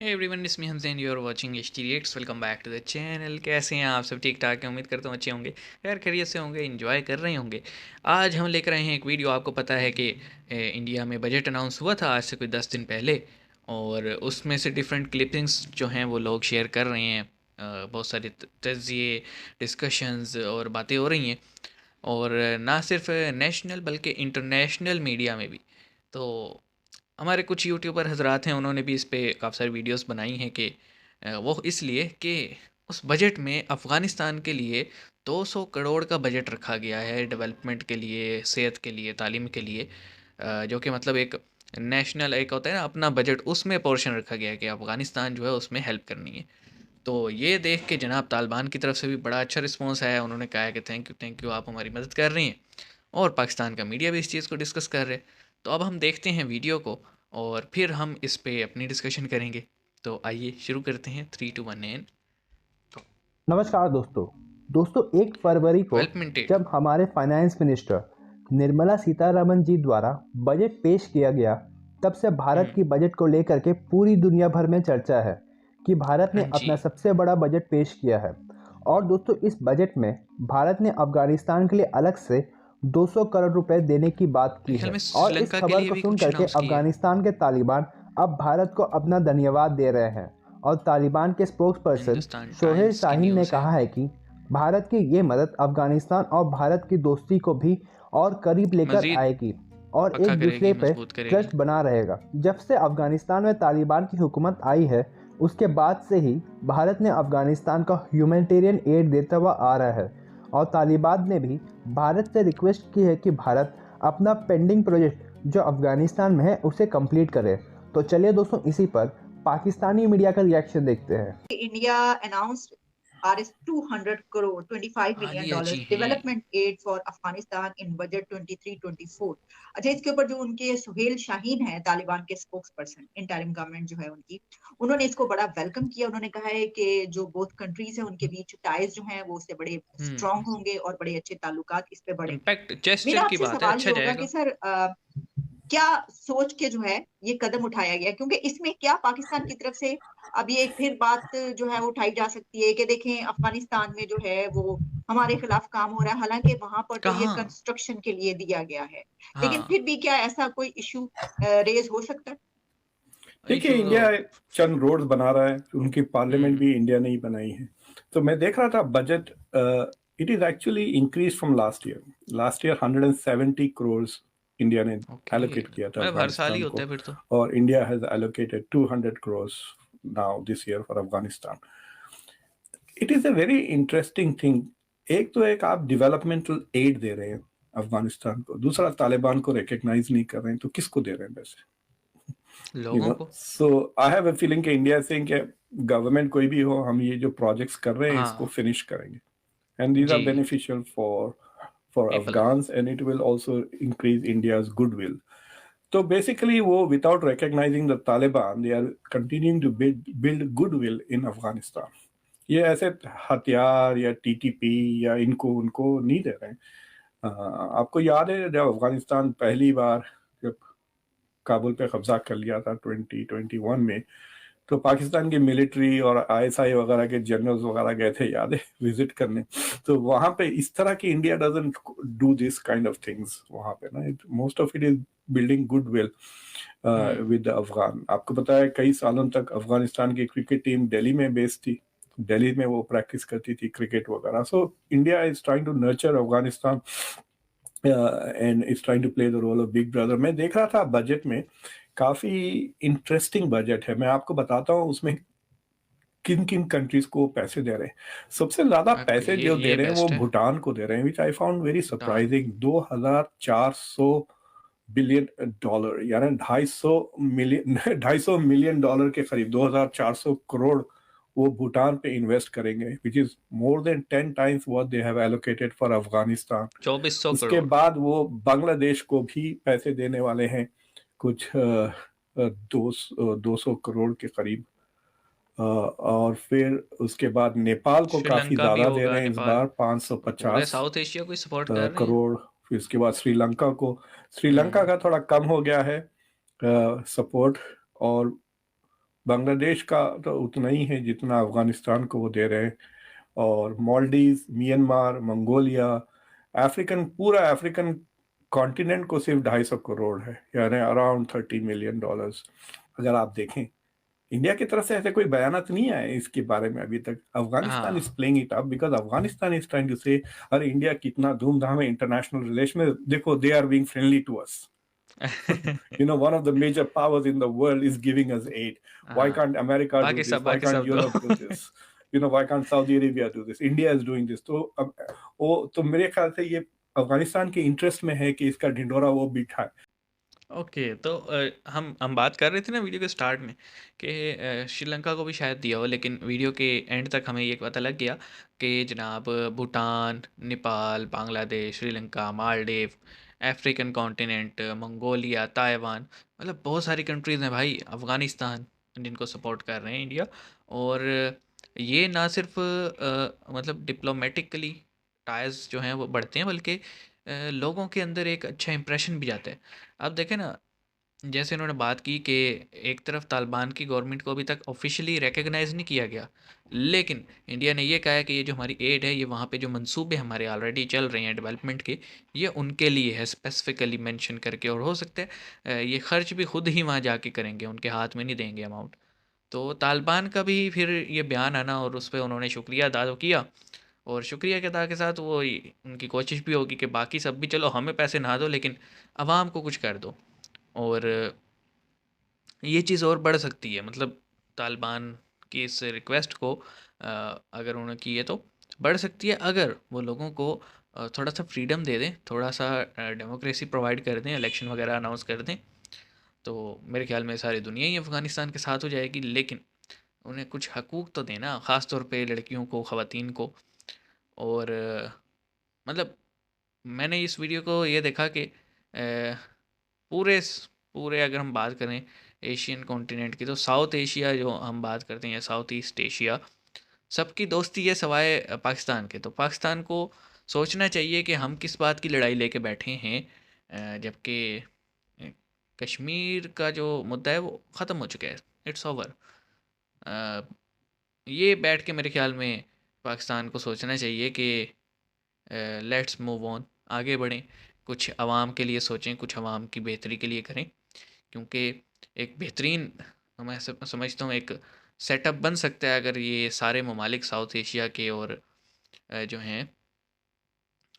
Hey everyone, it's me Hamza and you're watching HT Reacts. Welcome back to the channel. कैसे हैं आप सब? ठीक ठाक हैं? उम्मीद करता हूँ अच्छे होंगे, खैर खैरियत से होंगे, एंजॉय कर रहे होंगे। आज हम लेकर आए हैं एक वीडियो। आपको पता है कि इंडिया में बजट अनाउंस हुआ था आज से कोई 10 दिन पहले, और उसमें से डिफरेंट क्लिपिंग्स जो हैं वो लोग शेयर कर रहे हैं। बहुत सारे तजिए, डिस्कशंस और बातें हो रही हैं, और ना सिर्फ नेशनल बल्कि इंटरनेशनल मीडिया में भी। तो हमारे कुछ यूट्यूबर हजरात हैं, उन्होंने भी इस पे काफ़ी सारी वीडियोस बनाई हैं कि वो इसलिए कि उस बजट में अफ़गानिस्तान के लिए 200 करोड़ का बजट रखा गया है डेवलपमेंट के लिए, सेहत के लिए, तालीम के लिए। जो कि मतलब एक नेशनल एक होता है ना अपना बजट, उसमें पोर्शन रखा गया है कि अफ़गानिस्तान जो है उसमें हेल्प करनी है। तो ये देख के जनाब तालिबान की तरफ से भी बड़ा अच्छा रिस्पॉन्स आया। उन्होंने कहा है कि थैंक यू आप हमारी मदद कर रही हैं, और पाकिस्तान का मीडिया भी इस चीज़ को डिस्कस कर रहे हैं। तो अब हम देखते हैं वीडियो को, और फिर हम इस पे अपनी डिस्कशन करेंगे। तो आइए शुरू करते हैं। 3 2 1 एंड नमस्कार दोस्तों। 1 फरवरी को डेवलपमेंट एड। जब हमारे फाइनेंस मिनिस्टर निर्मला सीतारमन जी द्वारा बजट पेश किया गया, तब से भारत की बजट को लेकर के पूरी दुनिया भर में चर्चा है कि भारत हाँ ने जी। अपना सबसे बड़ा बजट पेश किया है। और दोस्तों, इस बजट में भारत ने अफगानिस्तान के लिए अलग से 200 करोड़ रुपए देने की बात मेरे की ख्याल है। में और इस श्रीलंका के खबर लिए को भी सुन कुछ करके अनाउंस किए। अफगानिस्तान के तालिबान अब भारत को अपना धन्यवाद दे रहे हैं। और तालिबान के spokes person Hindustan Sohail times की शाहीन ने न्यूज़ है। कहा है कि भारत की ये मदद अफगानिस्तान और भारत की दोस्ती को भी और करीब लेकर मज़ीद आएगी और पक्का एक दूसरे करेगी, पे मजबूत करेगी। ट्रस्ट बना रहेगा। जब से अफगानिस्तान में तालिबान की हुकूमत आई है, उसके बाद से ही भारत ने अफगानिस्तान का ह्यूमैनिटेरियन एड देता हुआ आ रहा है। और तालिबान ने भी भारत से रिक्वेस्ट की है कि भारत अपना पेंडिंग प्रोजेक्ट जो अफगानिस्तान में है उसे कंप्लीट करे। तो चलिए दोस्तों, इसी पर पाकिस्तानी मीडिया का रिएक्शन देखते हैं। India announced Rs 200 crore, $25 million Alia जी हैं। development aid for Afghanistan in budget 23-24। अच्छा, इसके ऊपर जो उनके सुहेल शाहीन है, तालिबान के स्पोक्स पर्सन, इंटरिम गवर्नमेंट जो है उनकी, उन्होंने इसको बड़ा वेलकम किया। उन्होंने कहा है कि जो बोथ कंट्रीज है उनके बीच टाइज जो हैं वो उससे बड़े स्ट्रांग होंगे और बड़े अच्छे ताल्लुकात इस पे बढ़ेंगे। इम्पैक्ट जेस्चर मेरा की आपसे बात है, सवाल ये अच्छा होगा कि जाएगा। सर क्या सोच के जो है ये कदम उठाया गया, क्योंकि इसमें क्या पाकिस्तान की तरफ से अब ये फिर बात जो है वो उठाई जा सकती है कि देखें अफगानिस्तान में जो है वो हमारे खिलाफ काम हो रहा है, हालांकि वहां पर तो ये कहाँ? कंस्ट्रक्शन के लिए दिया गया है, लेकिन हाँ। फिर भी क्या ऐसा कोई इशू रेज हो सकता है? देखिए, इशू तो इंडिया चंद रोड्स बना रहा है, उनकी पार्लियामेंट हम्म भी इंडिया ने ही बनाई है। तो मैं देख रहा था budget, it is actually increase from last year 170 crore India ने ओके। एलोकेट किया था मतलब हर साल ही अफगानिस्तान होता को, है फिर तो। और India has allocated 200 crore now this year for Afghanistan. It is a very interesting thing. एक आप डेवलपमेंटल एड दे रहे हैं अफगानिस्तान को, दूसरा तालिबान को रिकग्नाइज नहीं कर रहे हैं, तो किसको दे रहे हैं वैसे? लोगों को। So I have a feeling कि इंडिया सेइंग कि गवर्नमेंट कोई भी हो, हम ये जो प्रोजेक्ट्स कर रहे हैं इसको हाँ फिनिश करेंगे, and these are जी। beneficial for people. Afghans, and it will also increase India's goodwill. So basically वो without recognizing the Taliban, they are continuing to build goodwill in Afghanistan. ये ऐसे हथियार या टीटीपी या इनको उनको नहीं दे रहे हैं। आपको याद है जब अफगानिस्तान पहली बार जब काबुल पे कब्जा कर लिया था 2021 में, तो पाकिस्तान की मिलिट्री और आईएसआई वगैरह के जनरल्स वगैरह गए थे, याद है, विजिट करने। तो वहां पे इस तरह की India doesn't do this kind of things वहां पे ना। Most of it is building goodwill with Afghan. आपको पता है कई सालों तक अफगानिस्तान की क्रिकेट टीम दिल्ली में बेस्ड थी, दिल्ली में वो प्रैक्टिस करती थी क्रिकेट वगैरह। So India is trying to nurture Afghanistan and is trying to play the role of big brother. मैं देख रहा था बजट में, काफी इंटरेस्टिंग बजट है। मैं आपको बताता हूँ उसमें किन किन कंट्रीज को पैसे दे रहे हैं। सबसे ज्यादा ओके, पैसे जो दे ये रहे हैं वो बेस्ट है। भूटान को दे रहे हैं, which I found very Bhutan. Surprising. $2400 billion, यानी 250 मिलियन के करीब, 2400 करोड़ वो भूटान पे इन्वेस्ट करेंगे, which is more than 10 times what they have allocated for Afghanistan. 2400 उसके करोड़ बाद वो बांग्लादेश को भी पैसे देने वाले हैं, कुछ 200 करोड़ के करीब। और फिर उसके बाद नेपाल को काफी श्रीलंका भी ज्यादा दे होगा, रहे हैं इस नेपाल। बार, पूरे 550 साउथ एशिया को सपोर्ट कर रहे हैं। करोड़। फिर उसके बाद श्रीलंका हम्म का थोड़ा कम हो गया है सपोर्ट। और बांग्लादेश का तो उतना ही है जितना अफगानिस्तान को वो दे रहे हैं, और मालदीव, म्यांमार, मंगोलिया, पूरा अफ्रीकन कॉन्टिनेंट को सिर्फ 250 करोड़ है, यानी अराउंड $30 मिलियन। अगर आप देखें, इंडिया की तरफ से ऐसे कोई बयान नहीं आए इसके बारे में अभी तक। अफगानिस्तान इज हाँ। Playing it up because Afghanistan is trying to say अरे इंडिया कितना धूमधाम है इंटरनेशनल रिलेशन में, देखो they are being friendly to us. One of the major powers in the world is giving us aid. Why हाँ, can't America do this? Why बाकी can't सब दो। Europe do this? Why can't Saudi Arabia do this? India is doing this. तो मेरे ख्याल से ये अफगानिस्तान के इंटरेस्ट में है कि इसका ढिंढोरा वो बिठाए। ओके, तो हम बात कर रहे थे ना वीडियो के स्टार्ट में कि श्रीलंका को भी शायद दिया हो, लेकिन वीडियो के एंड तक हमें ये पता लग गया कि जनाब Bhutan, Nepal, Bangladesh, Sri Lanka, Maldives, African continent, Mongolia, Taiwan, मतलब बहुत सारी कंट्रीज़ हैं भाई, अफ़गानिस्तान, जिनको सपोर्ट कर रहे हैं इंडिया। और ये ना सिर्फ मतलब डिप्लोमेटिकली टाइज जो हैं वो बढ़ते हैं, बल्कि लोगों के अंदर एक अच्छा इंप्रेशन भी जाता है। अब देखें ना, जैसे इन्होंने बात की कि एक तरफ तालिबान की गवर्नमेंट को अभी तक ऑफिशियली रिकग्नाइज़ नहीं किया गया, लेकिन इंडिया ने ये कहा है कि ये जो हमारी एड है, ये वहाँ पे जो मंसूबे हमारे ऑलरेडी चल रहे हैं डेवलपमेंट के, ये उनके लिए है स्पेसिफिकली मेंशन करके। और हो सकता है ये खर्च भी खुद ही वहाँ जाके करेंगे, उनके हाथ में नहीं देंगे अमाउंट। तो तालिबान का भी फिर ये बयान आना और उस पर उन्होंने शुक्रिया अदा तो किया, और शुक्रिया के अदा के साथ उनकी कोशिश भी होगी कि बाकी सब भी चलो हमें पैसे ना दो, लेकिन आवाम को कुछ कर दो। और ये चीज़ और बढ़ सकती है, मतलब तालिबान की इस रिक्वेस्ट को अगर उन्होंने की है तो बढ़ सकती है, अगर वो लोगों को थोड़ा सा फ्रीडम दे दें, थोड़ा सा डेमोक्रेसी प्रोवाइड कर दें, इलेक्शन वगैरह अनाउंस कर दें, तो मेरे ख्याल में सारी दुनिया ही अफ़गानिस्तान के साथ हो जाएगी। लेकिन उन्हें कुछ हकूक़ तो देना, ख़ास तौर पे लड़कियों को, ख़वातीन को। और मतलब मैंने इस वीडियो को ये देखा कि पूरे पूरे अगर हम बात करें एशियन कॉन्टिनेंट की, तो साउथ एशिया जो हम बात करते हैं, साउथ ईस्ट एशिया, सबकी दोस्ती है सवाए पाकिस्तान के। तो पाकिस्तान को सोचना चाहिए कि हम किस बात की लड़ाई लेके बैठे हैं, जबकि कश्मीर का जो मुद्दा है वो ख़त्म हो चुका है, इट्स ओवर। ये बैठ के मेरे ख्याल में पाकिस्तान को सोचना चाहिए कि लेट्स मूव ऑन, आगे बढ़ें, कुछ आवाम के लिए सोचें, कुछ आवाम की बेहतरी के लिए करें। क्योंकि एक बेहतरीन, मैं समझता हूँ, एक सेटअप बन सकता है अगर ये सारे ममालिक साउथ एशिया के और जो हैं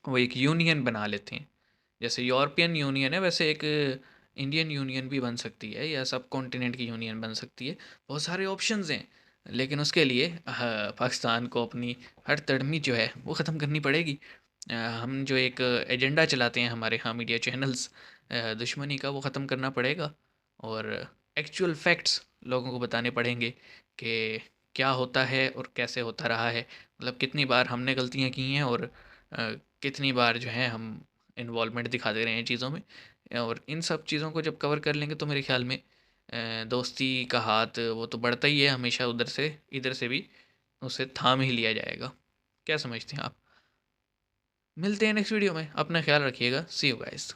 वो एक यूनियन बना लेते हैं। जैसे यूरोपियन यूनियन है, वैसे एक इंडियन यूनियन भी बन सकती है, या सब कॉन्टिनेंट की यूनियन बन सकती है। बहुत सारे ऑप्शंस हैं, लेकिन उसके लिए पाकिस्तान को अपनी हर तड़मी जो है वो ख़त्म करनी पड़ेगी। हम जो एक एजेंडा चलाते हैं हमारे यहाँ मीडिया चैनल्स दुश्मनी का, वो ख़त्म करना पड़ेगा, और एक्चुअल फैक्ट्स लोगों को बताने पड़ेंगे कि क्या होता है और कैसे होता रहा है। मतलब कितनी बार हमने गलतियाँ की हैं, और कितनी बार जो है हम इन्वॉल्वमेंट दिखाते रहे हैं चीज़ों में। और इन सब चीज़ों को जब कवर कर लेंगे तो मेरे ख्याल में दोस्ती का हाथ वो तो बढ़ता ही है हमेशा, उधर से इधर से भी उसे थाम ही लिया जाएगा। क्या समझते हैं आप? मिलते हैं नेक्स्ट वीडियो में, अपना ख्याल रखिएगा, सी यू गाइस।